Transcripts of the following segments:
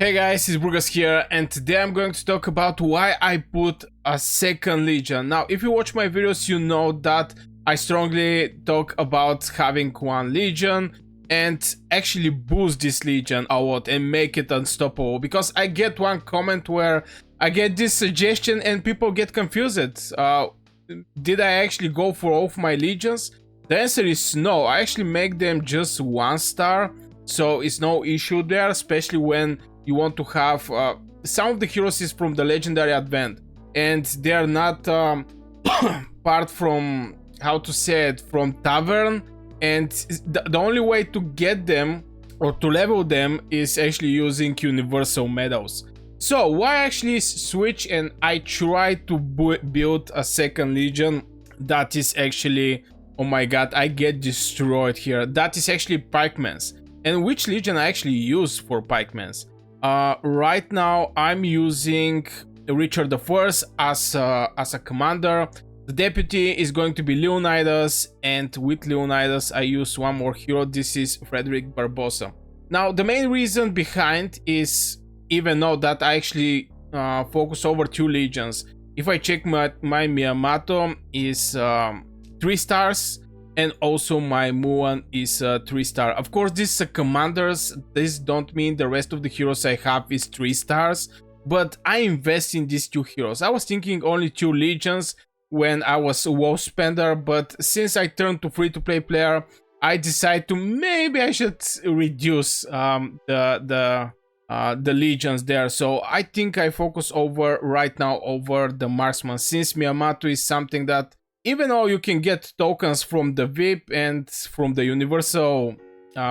Hey guys, it's Burgas here, and today I'm going to talk about why I put a second Legion. Now, if you watch my videos, you know that I strongly talk about having one Legion and actually boost this Legion a lot and make it unstoppable. Because I get one comment where I get this suggestion and people get confused. Did I actually go for all of my Legions? The answer is no. I actually make them just 1 star, so it's no issue there, especially when you want to have some of the heroes is from the legendary advent and they are not part from, how to say it, from tavern, and the only way to get them or to level them is actually using universal medals. So why actually switch and I try to build a second Legion that is actually, oh my god, I get destroyed here. That is actually Pikeman's. And which Legion I actually use for Pikeman's? Right now I'm using Richard I as a commander. The deputy is going to be Leonidas, and with Leonidas I use one more hero. This is Frederick Barbossa. Now the main reason behind is, even though that I actually focus over 2 legions. If I check my Miyamoto is 3 stars, and also my Muan is 3 star. Of course, these are commanders. This don't mean the rest of the heroes I have is 3 stars, but I invest in these 2 heroes. I was thinking only 2 legions when I was a WoW spender, but since I turned to free-to-play player, I decided to maybe I should reduce the legions there. So I think I focus over right now over the marksman, since Miyamoto is something that, even though you can get tokens from the VIP and from the universal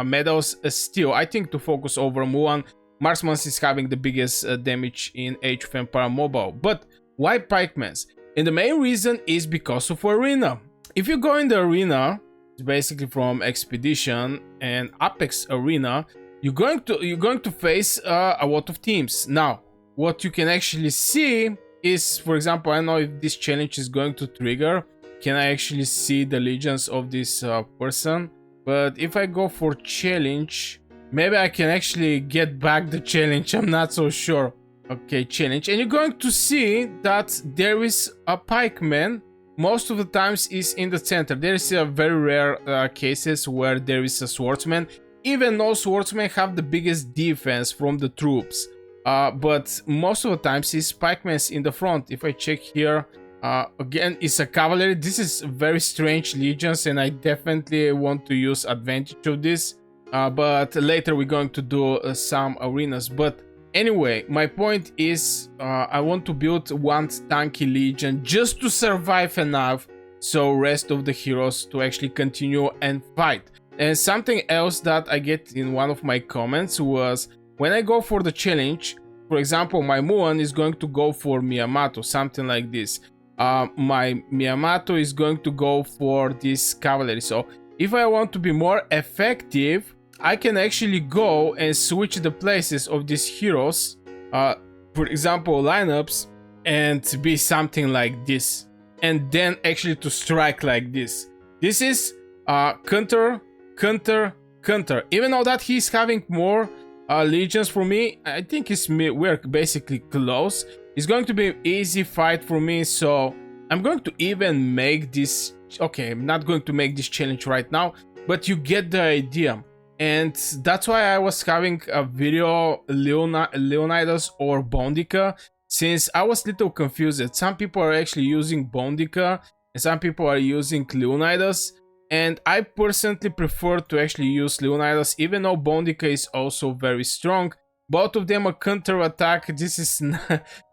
medals, still I think to focus over Muan. Marksman is having the biggest damage in Age of Empire Mobile. But why Pikemans? And the main reason is because of Arena. If you go in the Arena, it's basically from Expedition and Apex Arena, you're going to face a lot of teams. Now, what you can actually see is, for example, I don't know if this challenge is going to trigger. Can I actually see the legions of this person? But if I go for challenge, maybe I can actually get back the challenge. I'm not so sure. Okay, challenge. And you're going to see that there is a pikeman. Most of the times is in the center. There is a very rare cases where there is a swordsman. Even though swordsmen have the biggest defense from the troops. But most of the times is pikemen in the front. If I check here, again, it's a cavalry. This is very strange legions, and I definitely want to use advantage of this. But later we're going to do some arenas. But anyway, my point is, I want to build one tanky legion just to survive enough, so rest of the heroes to actually continue and fight. And something else that I get in one of my comments was, when I go for the challenge, for example, my Muan is going to go for Miyamoto, something like this. My Miyamoto is going to go for this cavalry. So if I want to be more effective, I can actually go and switch the places of these heroes, for example lineups, and be something like this, and then actually to strike like this. This is counter. Even though that he's having more legions for me, I think we're basically close. It's going to be an easy fight for me, so I'm going to even make this. Okay, I'm not going to make this challenge right now, but you get the idea. And that's why I was having a video Leonidas or Bondika, since I was a little confused. Some people are actually using Bondika and some people are using Leonidas, and I personally prefer to actually use Leonidas, even though Bondika is also very strong. Both of them are counter attack. This is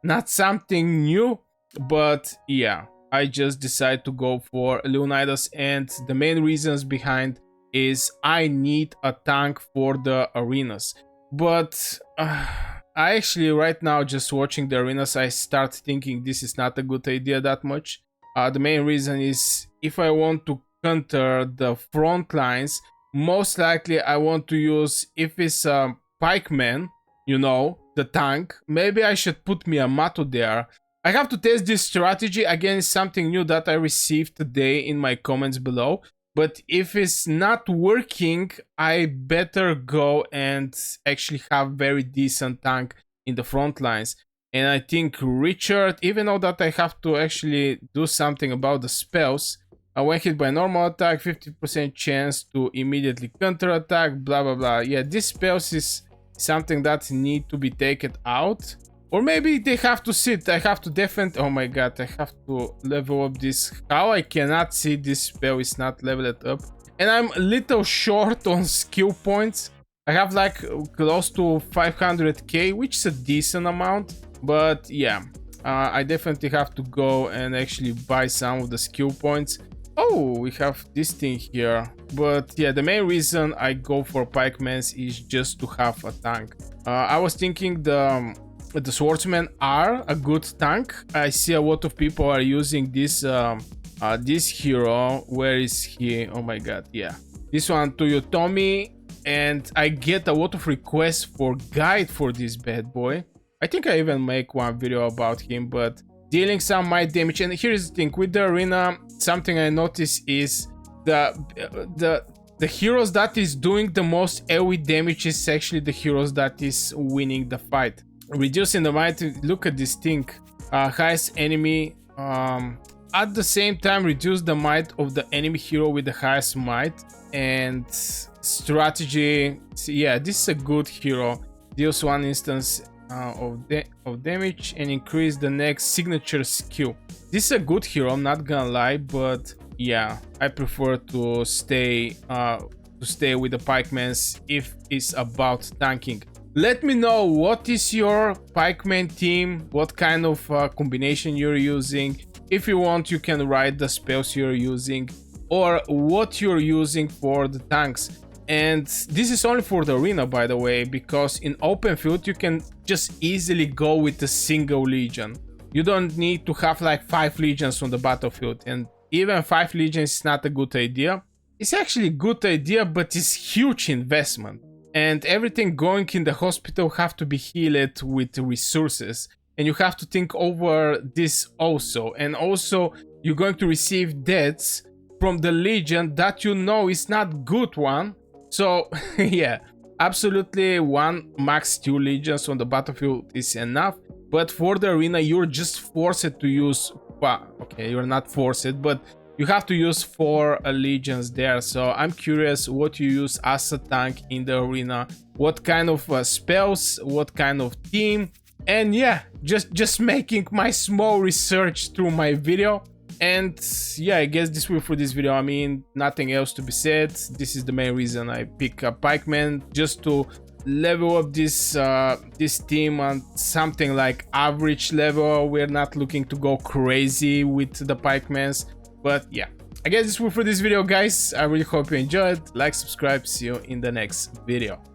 not something new, but yeah, I just decided to go for Leonidas, and the main reasons behind is I need a tank for the arenas. But I actually right now, just watching the arenas, I start thinking this is not a good idea that much. The main reason is, if I want to counter the front lines, most likely I want to use, if it's a pikeman, you know, the tank, maybe I should put Miyamoto there. I have to test this strategy. Again, it's something new that I received today in my comments below. But if it's not working, I better go and actually have very decent tank in the front lines. And I think Richard, even though that I have to actually do something about the spells, when hit by normal attack, 50% chance to immediately counterattack, blah blah blah. Yeah, this spells is something that need to be taken out. Or maybe they have to sit. I have to defend. Oh my god, I have to level up this. How I cannot see this spell is not leveled up. And I'm a little short on skill points. I have like close to 500k, which is a decent amount. But yeah, I definitely have to go and actually buy some of the skill points. Oh, we have this thing here. But yeah, the main reason I go for Pikemans is just to have a tank. I was thinking the swordsmen are a good tank. I see a lot of people are using this this hero. Where is he? Oh my god, yeah. This one, Toyotomi. And I get a lot of requests for guide for this bad boy. I think I even make one video about him, but dealing some might damage. And here's the thing, with the arena, something I notice is the heroes that is doing the most AoE damage is actually the heroes that is winning the fight. Reducing the might, look at this thing, highest enemy, at the same time reduce the might of the enemy hero with the highest might. And strategy, yeah, this is a good hero, deals 1 instance of damage and increase the next signature skill. This is a good hero, I'm not gonna lie, but yeah, I prefer to stay with the Pikemans if it's about tanking. Let me know what is your Pikeman team, what kind of combination you're using. If you want, you can write the spells you're using or what you're using for the tanks. And this is only for the arena, by the way, because in open field you can just easily go with a single legion. You don't need to have like 5 legions on the battlefield, and even 5 legions is not a good idea. It's actually a good idea, but it's huge investment. And everything going in the hospital have to be healed with resources. And you have to think over this also. And also you're going to receive deaths from the legion that you know is not good one. So yeah, absolutely one max 2 legions on the battlefield is enough. But for the arena, you're just forced to use, well, okay, you're not forced, but you have to use 4 legions there. So I'm curious what you use as a tank in the arena, what kind of spells, what kind of team. And yeah, just making my small research through my video. And yeah, I guess this will for this video. I mean, nothing else to be said. This is the main reason I pick up Pikeman, just to level up this this team on something like average level. We're not looking to go crazy with the Pikemans, but yeah, I guess this will for this video, guys. I really hope you enjoyed. Like, subscribe, see you in the next video.